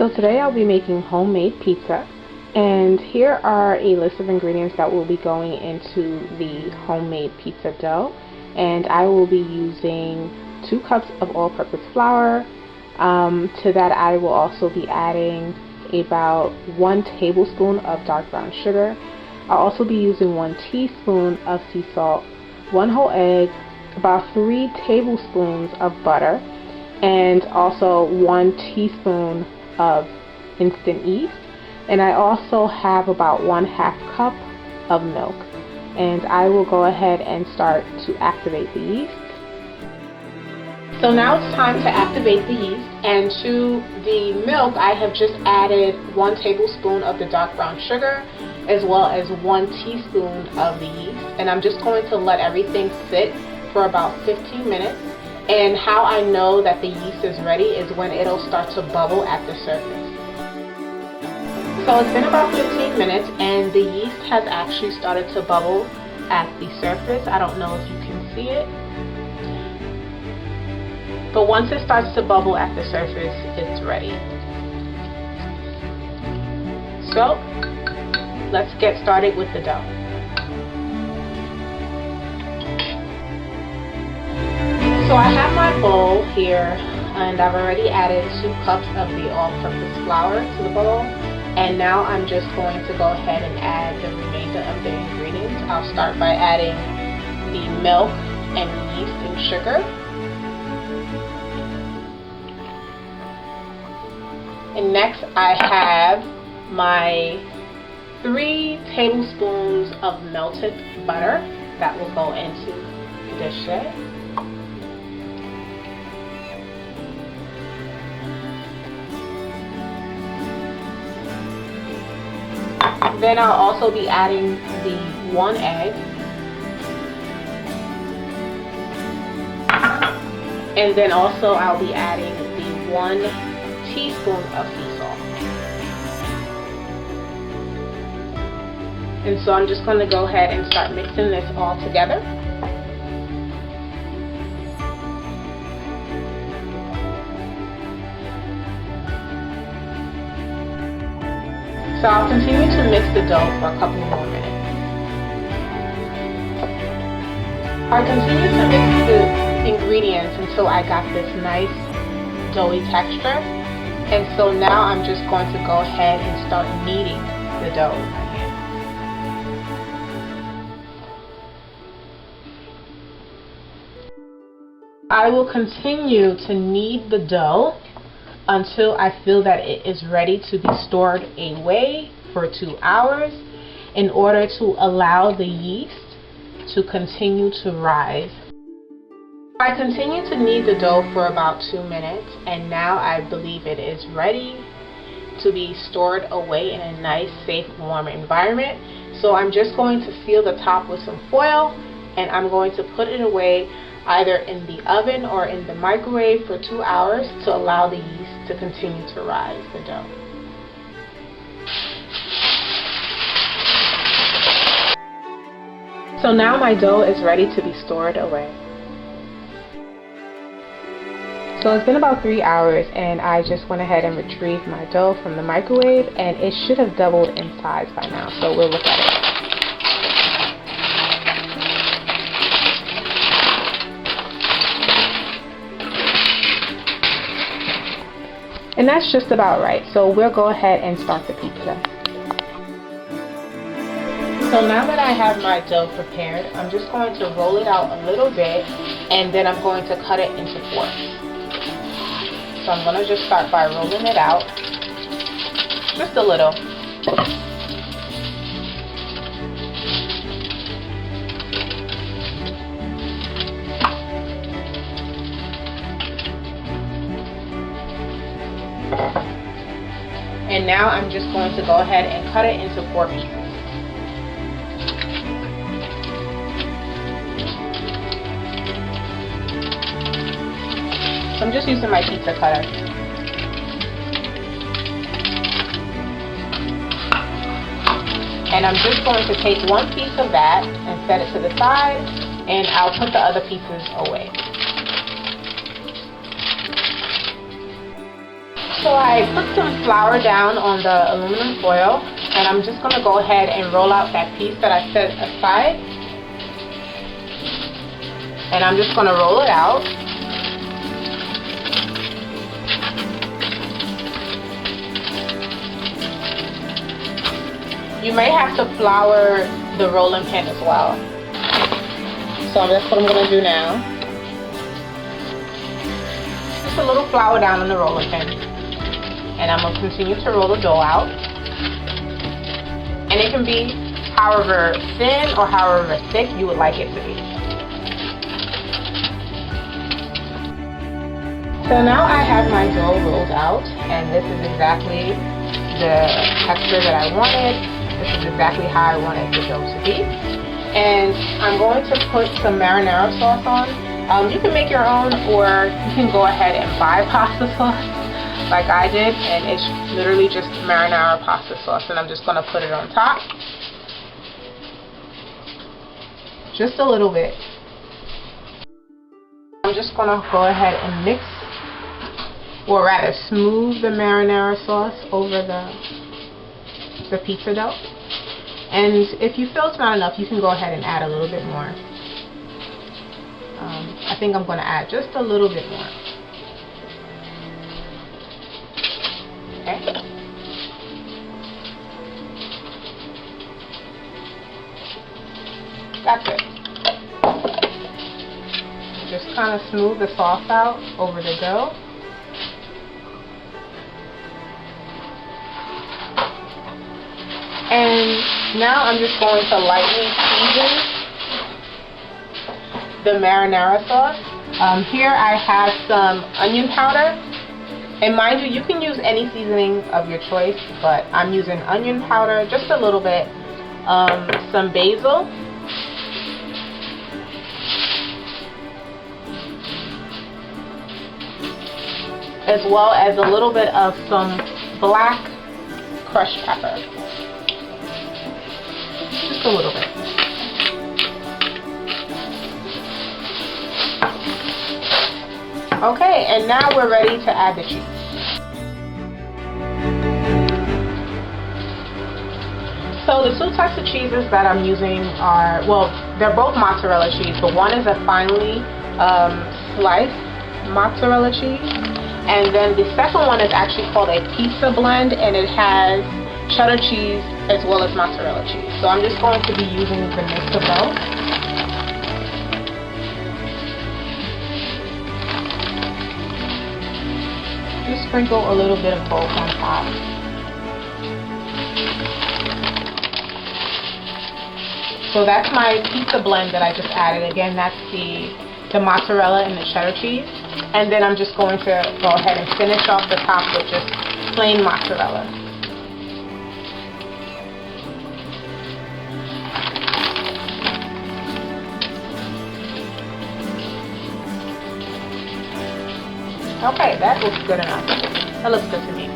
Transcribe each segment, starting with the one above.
So today I'll be making homemade pizza, and here are a list of ingredients that will be going into the homemade pizza dough. And I will be using 2 cups of all-purpose flour. To that I will also be adding about 1 tablespoon of dark brown sugar. I'll also be using 1 teaspoon of sea salt, 1 whole egg, about 3 tablespoons of butter, and also 1 teaspoon of instant yeast. And I also have about 1/2 cup of milk. And I will go ahead and start to activate the yeast. So now it's time to activate the yeast, and to the milk I have just added 1 tablespoon of the dark brown sugar as well as 1 teaspoon of the yeast, and I'm just going to let everything sit for about 15 minutes. And how I know that the yeast is ready is when it'll start to bubble at the surface. So it's been about 15 minutes and the yeast has actually started to bubble at the surface. I don't know if you can see it, but once it starts to bubble at the surface, it's ready. So let's get started with the dough. So I have my bowl here, and I've already added 2 cups of the all-purpose flour to the bowl. And now I'm just going to go ahead and add the remainder of the ingredients. I'll start by adding the milk and yeast and sugar. And next I have my 3 tablespoons of melted butter that will go into the dish. Then I'll also be adding the 1 egg, and then also I'll be adding the 1 teaspoon of sea salt. And so I'm just going to go ahead and start mixing this all together. So I'll continue to mix the dough for a couple more minutes. I continued to mix the ingredients until I got this nice doughy texture. And so now I'm just going to go ahead and start kneading the dough with my hands. I will continue to knead the dough until I feel that it is ready to be stored away for 2 hours in order to allow the yeast to continue to rise. I continue to knead the dough for about 2 minutes, and now I believe it is ready to be stored away in a nice, safe, warm environment. So I'm just going to seal the top with some foil, and I'm going to put it away either in the oven or in the microwave for 2 hours to allow the yeast to continue to rise the dough. So now my dough is ready to be stored away. So it's been about 3 hours, and I just went ahead and retrieved my dough from the microwave, and it should have doubled in size by now, so we'll look at it. And that's just about right, so we'll go ahead and start the pizza. So now that I have my dough prepared, I'm just going to roll it out a little bit, and then I'm going to cut it into 4s. So I'm going to just start by rolling it out, just a little. And now I'm just going to go ahead and cut it into 4 pieces. So I'm just using my pizza cutter. And I'm just going to take 1 piece of that and set it to the side, and I'll put the other pieces away. So I put some flour down on the aluminum foil, and I'm just going to go ahead and roll out that piece that I set aside. And I'm just going to roll it out. You may have to flour the rolling pin as well. So that's what I'm going to do now. Just a little flour down on the rolling pin. And I'm going to continue to roll the dough out. And it can be however thin or however thick you would like it to be. So now I have my dough rolled out, and this is exactly the texture that I wanted. This is exactly how I wanted the dough to be. And I'm going to put some marinara sauce on. You can make your own, or you can go ahead and buy pasta sauce like I did, and it's literally just marinara pasta sauce, and I'm just going to put it on top. Just a little bit. I'm just going to go ahead and mix, or rather smooth the marinara sauce over the pizza dough. And if you feel it's not enough, you can go ahead and add a little bit more. I think I'm going to add just a little bit more. Okay. That's it. Just kind of smooth the sauce out over the dough. And now I'm just going to lightly season the marinara sauce. Here I have some onion powder. And mind you, you can use any seasoning of your choice, but I'm using onion powder, just a little bit. Some basil. As well as a little bit of some black crushed pepper. Just a little bit. Okay, and now we're ready to add the cheese. So the two types of cheeses that I'm using are, well, they're both mozzarella cheese, but one is a finely sliced mozzarella cheese, and then the second one is actually called a pizza blend, and it has cheddar cheese as well as mozzarella cheese. So I'm just going to be using the mix of both. Just sprinkle a little bit of both on top. So that's my pizza blend that I just added. Again, that's the mozzarella and the cheddar cheese. And then I'm just going to go ahead and finish off the top with just plain mozzarella. Okay, that looks good enough. That looks good to me.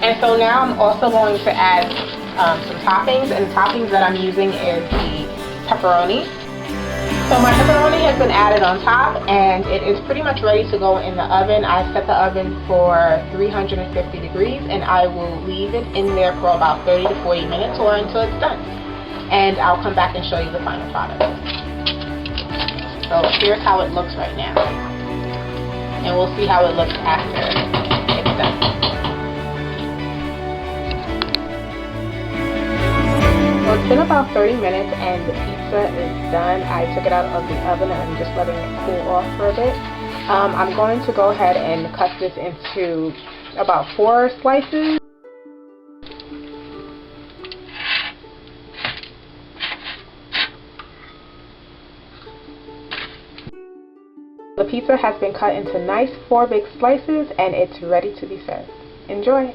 And so now I'm also going to add some toppings, and the toppings that I'm using is the pepperoni. So my pepperoni has been added on top, and it is pretty much ready to go in the oven. I set the oven for 350 degrees, and I will leave it in there for about 30 to 40 minutes or until it's done. And I'll come back and show you the final product. So here's how it looks right now. And we'll see how it looks after it's done. So it's been about 30 minutes and the pizza is done. I took it out of the oven and I'm just letting it cool off for a bit. I'm going to go ahead and cut this into about 4 slices. The pizza has been cut into nice 4 big slices and it's ready to be served. Enjoy!